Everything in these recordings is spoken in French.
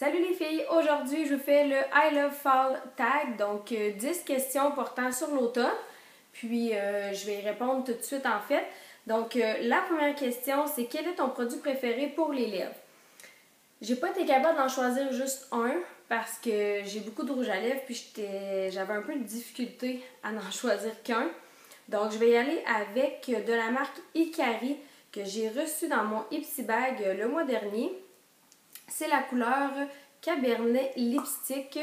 Salut les filles! Aujourd'hui, je vous fais le I Love Fall Tag, donc 10 questions portant sur l'automne. Puis, je vais y répondre tout de suite en fait. Donc, la première question, c'est quel est ton produit préféré pour les lèvres? J'ai pas été capable d'en choisir juste un parce que j'ai beaucoup de rouge à lèvres puis j'avais un peu de difficulté à n'en choisir qu'un. Donc, je vais y aller avec de la marque Hikari que j'ai reçu dans mon Ipsy Bag le mois dernier. C'est la couleur Cabernet Lipstick.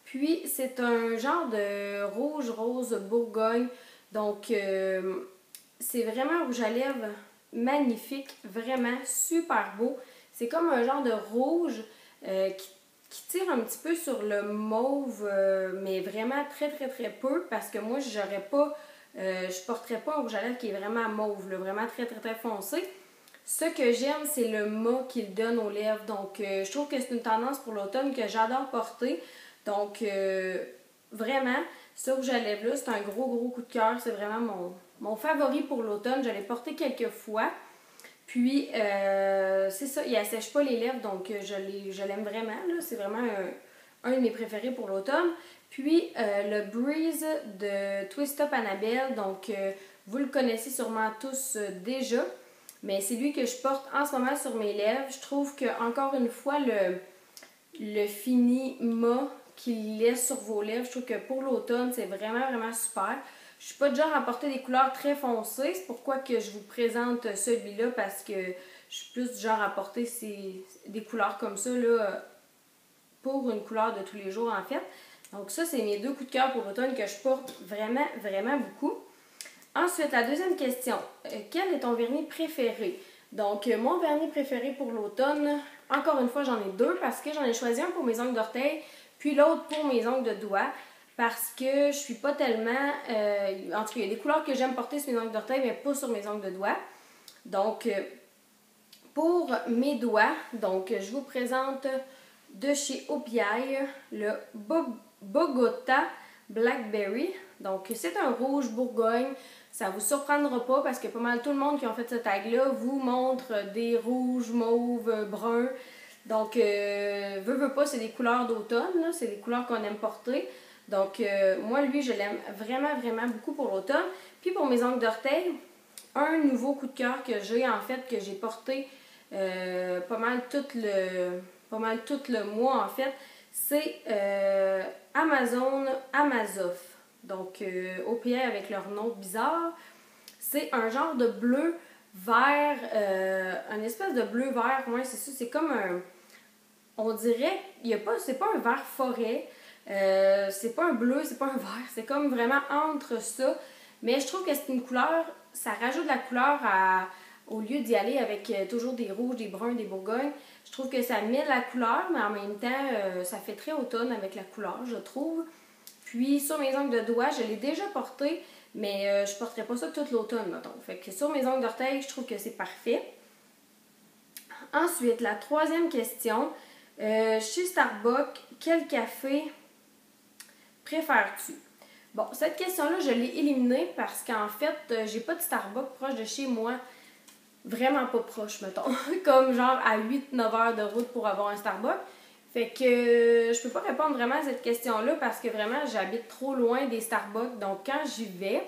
Puis, c'est un genre de rouge rose Bourgogne. Donc, c'est vraiment un rouge à lèvres magnifique, vraiment super beau. C'est comme un genre de rouge qui tire un petit peu sur le mauve, mais vraiment très peu parce que moi, je porterais pas un rouge à lèvres qui est vraiment mauve, là, vraiment très foncé. Ce que j'aime, c'est le mat qu'il donne aux lèvres. Donc, je trouve que c'est une tendance pour l'automne que j'adore porter. Donc, vraiment, ce rouge à lèvres-là, c'est un gros coup de cœur. C'est vraiment mon favori pour l'automne. Je l'ai porté quelques fois. Puis, c'est ça, il assèche pas les lèvres, donc je l'aime vraiment. C'est vraiment un de mes préférés pour l'automne. Puis, le Breeze de Twist Up Annabelle. Donc, vous le connaissez sûrement tous déjà. Mais c'est lui que je porte en ce moment sur mes lèvres. Je trouve que encore une fois, le fini mat qu'il laisse sur vos lèvres, je trouve que pour l'automne, c'est vraiment super. Je suis pas de genre à porter des couleurs très foncées. C'est pourquoi que je vous présente celui-là parce que je suis plus du genre à porter des couleurs comme ça là, pour une couleur de tous les jours en fait. Donc ça, c'est mes deux coups de cœur pour l'automne que je porte vraiment beaucoup. Ensuite, la deuxième question. Quel est ton vernis préféré? Donc, mon vernis préféré pour l'automne, encore une fois, j'en ai deux parce que j'en ai choisi un pour mes ongles d'orteil, puis l'autre pour mes ongles de doigts. Parce que je suis pas tellement... en tout cas, il y a des couleurs que j'aime porter sur mes ongles d'orteil, mais pas sur mes ongles de doigts. Donc, pour mes doigts, donc je vous présente de chez OPI le Bogota Blackberry. Donc, c'est un rouge Bourgogne. Ça vous surprendra pas parce que pas mal tout le monde qui ont fait ce tag-là vous montre des rouges, mauves, bruns. Donc, veut pas, c'est des couleurs d'automne. C'est des couleurs qu'on aime porter. Donc, moi, lui, je l'aime vraiment beaucoup pour l'automne. Puis, pour mes ongles d'orteil, un nouveau coup de cœur que j'ai, en fait, que j'ai porté pas mal tout le mois, en fait, c'est Amazof. Donc, OPI avec leur nom bizarre. C'est un genre de bleu vert, un espèce de bleu vert, ouais, c'est ça, c'est comme un... On dirait, c'est pas un vert forêt, c'est pas un bleu, c'est pas un vert, c'est comme vraiment entre ça. Mais je trouve que c'est une couleur, ça rajoute de la couleur au lieu d'y aller avec toujours des rouges, des bruns, des bourgognes. Je trouve que ça met de la couleur, mais en même temps, ça fait très automne avec la couleur, je trouve. Puis sur mes ongles de doigts, je l'ai déjà porté, mais je ne porterai pas ça toute l'automne, mettons. Fait que sur mes ongles d'orteil, je trouve que c'est parfait. Ensuite, la troisième question. Chez Starbucks, quel café préfères-tu? Bon, cette question-là, je l'ai éliminée parce qu'en fait, j'ai pas de Starbucks proche de chez moi. Vraiment pas proche, mettons. Comme genre à 8-9 heures de route pour avoir un Starbucks. Fait que je peux pas répondre vraiment à cette question-là parce que vraiment, j'habite trop loin des Starbucks. Donc, quand j'y vais,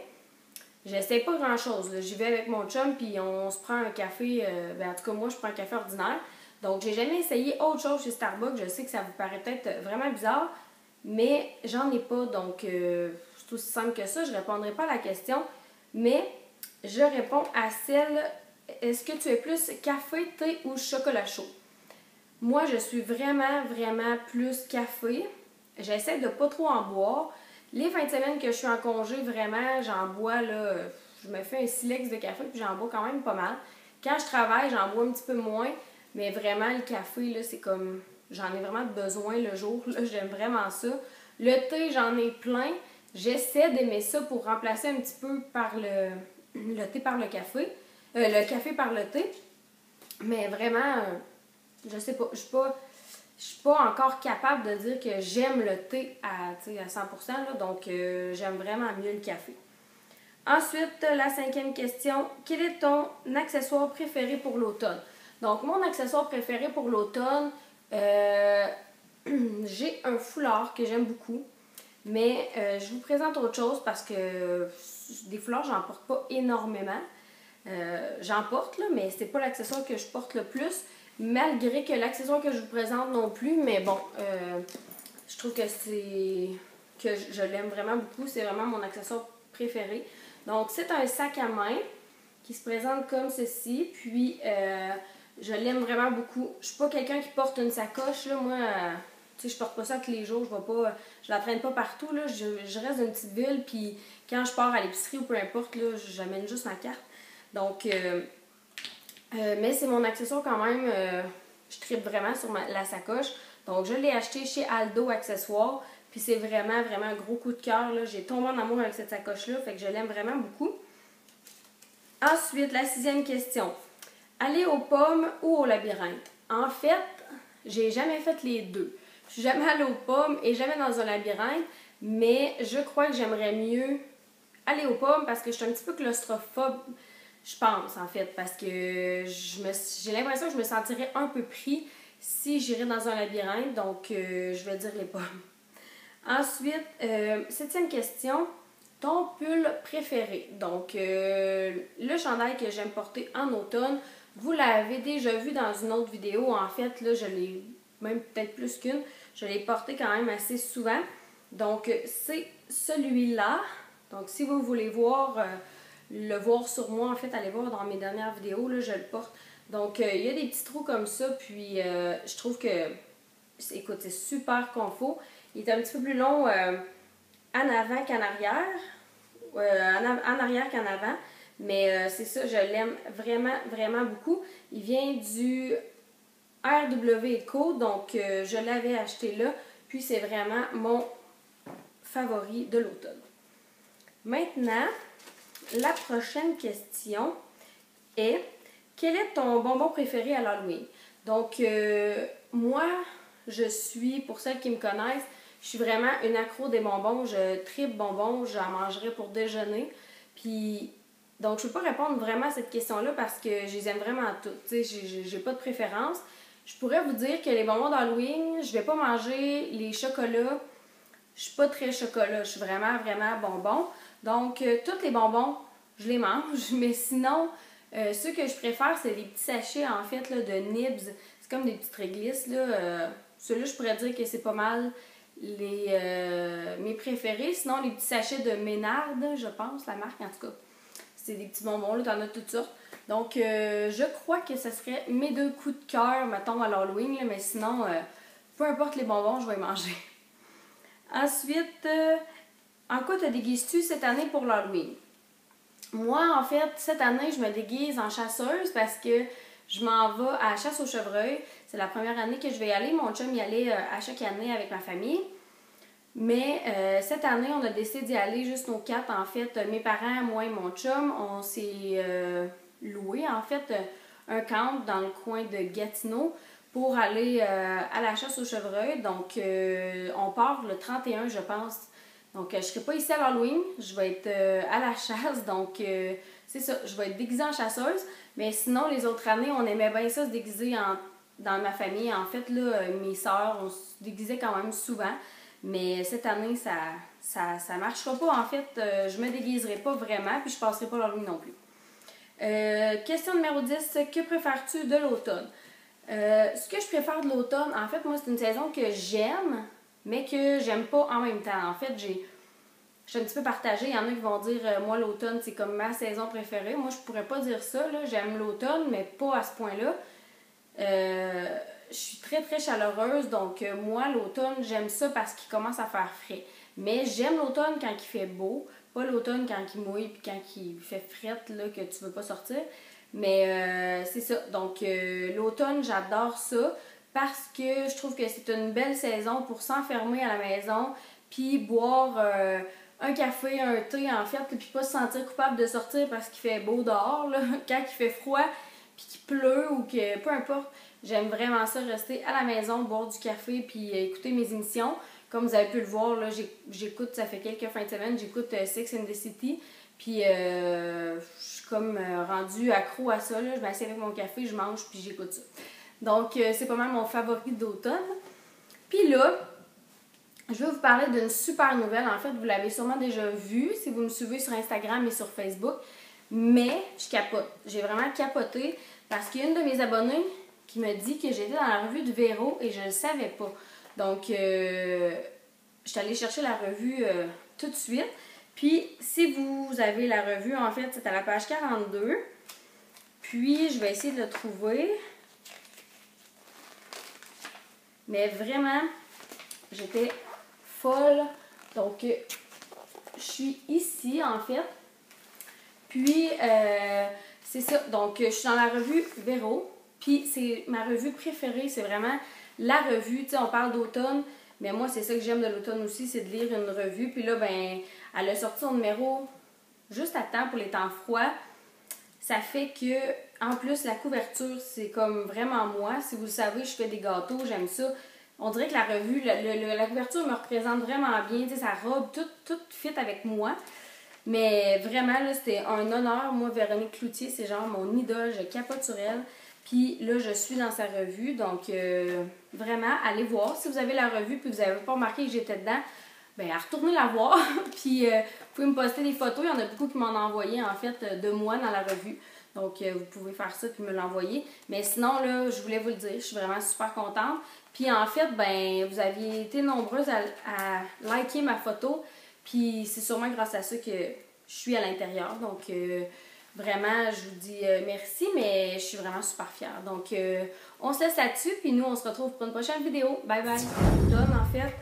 j'essaie pas grand-chose. J'y vais avec mon chum puis on se prend un café. En tout cas, moi, je prends un café ordinaire. Donc, j'ai jamais essayé autre chose chez Starbucks. Je sais que ça vous paraît peut-être vraiment bizarre, mais j'en ai pas. Donc, c'est aussi simple que ça. Je répondrai pas à la question. Mais je réponds à celle... Est-ce que tu es plus café, thé ou chocolat chaud? Moi, je suis vraiment plus café. J'essaie de pas trop en boire. Les fins de semaine que je suis en congé, vraiment, j'en bois, là, je me fais un silex de café, puis j'en bois quand même pas mal. Quand je travaille, j'en bois un petit peu moins, mais vraiment, le café, là, c'est comme, j'en ai vraiment besoin le jour, là, j'aime vraiment ça. Le thé, j'en ai plein. J'essaie d'aimer ça pour remplacer un petit peu par le thé par le café. Le café par le thé. Mais vraiment, je sais pas, je suis pas encore capable de dire que j'aime le thé à 100%, là, donc j'aime vraiment mieux le café. Ensuite, la cinquième question, quel est ton accessoire préféré pour l'automne? Donc, mon accessoire préféré pour l'automne, acheté un foulard que j'aime beaucoup. Mais je vous présente autre chose parce que des foulards, j'en porte pas énormément. J'en porte, là, mais c'est pas l'accessoire que je porte le plus. Malgré que l'accessoire que je vous présente non plus. Mais bon, je trouve que je l'aime vraiment beaucoup. C'est vraiment mon accessoire préféré. Donc, c'est un sac à main qui se présente comme ceci. Puis, je l'aime vraiment beaucoup. Je suis pas quelqu'un qui porte une sacoche, là. Moi, tu sais, je porte pas ça tous les jours. Je la traîne pas partout, là. Je reste dans une petite ville. Puis, quand je pars à l'épicerie ou peu importe, là, j'amène juste ma carte. Donc, mais c'est mon accessoire quand même. Je tripe vraiment sur la sacoche. Donc, je l'ai acheté chez Aldo Accessoires. Puis, c'est vraiment, vraiment un gros coup de cœur. J'ai tombé en amour avec cette sacoche-là. Fait que je l'aime vraiment beaucoup. Ensuite, la 6e question. Aller aux pommes ou au labyrinthe? En fait, j'ai jamais fait les deux. Je suis jamais allée aux pommes et jamais dans un labyrinthe. Mais je crois que j'aimerais mieux aller aux pommes parce que je suis un petit peu claustrophobe. Je pense, en fait, parce que j'ai l'impression que je me sentirais un peu pris si j'irais dans un labyrinthe. Donc, je vais dire les pommes. Ensuite, 7e question. Ton pull préféré. Donc, le chandail que j'aime porter en automne, vous l'avez déjà vu dans une autre vidéo. En fait, là, je l'ai même peut-être plus qu'une. Je l'ai porté quand même assez souvent. Donc, c'est celui-là. Donc, si vous voulez le voir sur moi, en fait, allez voir dans mes dernières vidéos, là, je le porte. Donc, il y a des petits trous comme ça, puis je trouve que, écoute, c'est super confort. Il est un petit peu plus long en avant qu'en arrière, en arrière qu'en avant, mais c'est ça, je l'aime vraiment, vraiment beaucoup. Il vient du RW Co, donc je l'avais acheté là, puis c'est vraiment mon favori de l'automne. Maintenant, la prochaine question est: quel est ton bonbon préféré à l'Halloween? Donc, moi, je suis, pour celles qui me connaissent, je suis vraiment une accro des bonbons. Je tripe bonbons, j'en mangerai pour déjeuner. Puis, donc, je ne peux pas répondre vraiment à cette question-là parce que je les aime vraiment toutes. Tu sais, j'ai pas de préférence. Je pourrais vous dire que les bonbons d'Halloween, je vais pas manger les chocolats. Je suis pas très chocolat, je suis vraiment, vraiment bonbon. Donc, tous les bonbons, je les mange. Mais sinon, ceux que je préfère, c'est les petits sachets, en fait, là, de Nibs. C'est comme des petites réglisses, là. Ceux-là, je pourrais dire que c'est pas mal mes préférés. Sinon, les petits sachets de Ménard, je pense, la marque, en tout cas. C'est des petits bonbons, là, t'en as toutes sortes. Donc, je crois que ce serait mes deux coups de cœur, mettons, à l'Halloween, là, mais sinon, peu importe les bonbons, je vais les manger. Ensuite, en quoi te déguises-tu cette année pour l'Halloween? Moi, en fait, cette année, je me déguise en chasseuse parce que je m'en vais à la chasse au chevreuil. C'est la première année que je vais y aller. Mon chum y allait à chaque année avec ma famille. Mais cette année, on a décidé d'y aller juste nos quatre. En fait, mes parents, moi et mon chum, on s'est loué, en fait, un camp dans le coin de Gatineau pour aller à la chasse au chevreuil. Donc, on part le 31, je pense. Donc, je ne serai pas ici à l'Halloween. Je vais être à la chasse. Donc, c'est ça. Je vais être déguisée en chasseuse. Mais sinon, les autres années, on aimait bien ça se déguiser dans ma famille. En fait, là, mes sœurs, on se déguisait quand même souvent. Mais cette année, ça marchera pas. En fait, je me déguiserai pas vraiment. Puis, je passerai pas l'Halloween non plus. Question numéro 10. Que préfères-tu de l'automne? Ce que je préfère de l'automne, en fait, moi, c'est une saison que j'aime, mais que j'aime pas en même temps. En fait, je suis un petit peu partagée. Il y en a qui vont dire, moi, l'automne, c'est comme ma saison préférée. Moi, je pourrais pas dire ça, là. J'aime l'automne, mais pas à ce point-là. Je suis très, très chaleureuse, donc moi, l'automne, j'aime ça parce qu'il commence à faire frais. Mais j'aime l'automne quand il fait beau, pas l'automne quand il mouille puis quand il fait frette, là, que tu veux pas sortir. Mais c'est ça. Donc, l'automne, j'adore ça parce que je trouve que c'est une belle saison pour s'enfermer à la maison puis boire un café, un thé, en fait, puis pas se sentir coupable de sortir parce qu'il fait beau dehors, là. Quand il fait froid puis qu'il pleut ou que peu importe, j'aime vraiment ça, rester à la maison, boire du café puis écouter mes émissions. Comme vous avez pu le voir, là, j'écoute, ça fait quelques fins de semaine, j'écoute Sex and the City. Puis je suis comme rendue accro à ça, là. Je m'assieds avec mon café, je mange, puis j'écoute ça. Donc, c'est pas mal mon favori d'automne. Puis là, je vais vous parler d'une super nouvelle. En fait, vous l'avez sûrement déjà vue si vous me suivez sur Instagram et sur Facebook. Mais je capote. J'ai vraiment capoté parce qu'il y a une de mes abonnées qui me dit que j'étais dans la revue de Véro et je ne le savais pas. Donc, je suis allée chercher la revue tout de suite. Puis, si vous avez la revue, en fait, c'est à la page 42. Puis, je vais essayer de le trouver. Mais vraiment, j'étais folle. Donc, je suis ici, en fait. Puis, c'est ça. Donc, je suis dans la revue Véro. Puis, c'est ma revue préférée. C'est vraiment la revue. Tu sais, on parle d'automne. Mais moi, c'est ça que j'aime de l'automne aussi, c'est de lire une revue. Puis là, ben, elle a sorti son numéro juste à temps pour les temps froids. Ça fait que, en plus, la couverture, c'est comme vraiment moi. Si vous le savez, je fais des gâteaux, j'aime ça. On dirait que la revue, la couverture me représente vraiment bien. Tu sais, sa robe, tout fit avec moi. Mais vraiment, là, c'était un honneur. Moi, Véronique Cloutier, c'est genre mon idole. Je capote sur elle. Puis là, je suis dans sa revue. Donc, vraiment, allez voir. Si vous avez la revue puis vous n'avez pas remarqué que j'étais dedans, bien, retournez la voir. Puis, vous pouvez me poster des photos. Il y en a beaucoup qui m'en ont envoyé, en fait, de moi dans la revue. Donc, vous pouvez faire ça puis me l'envoyer. Mais sinon, là, je voulais vous le dire. Je suis vraiment super contente. Puis, en fait, ben, vous aviez été nombreuses à liker ma photo. Puis, c'est sûrement grâce à ça que je suis à l'intérieur. Donc, vraiment, je vous dis merci, mais je suis vraiment super fière. Donc, on se laisse là-dessus, puis nous, on se retrouve pour une prochaine vidéo. Bye bye! Donne, en fait.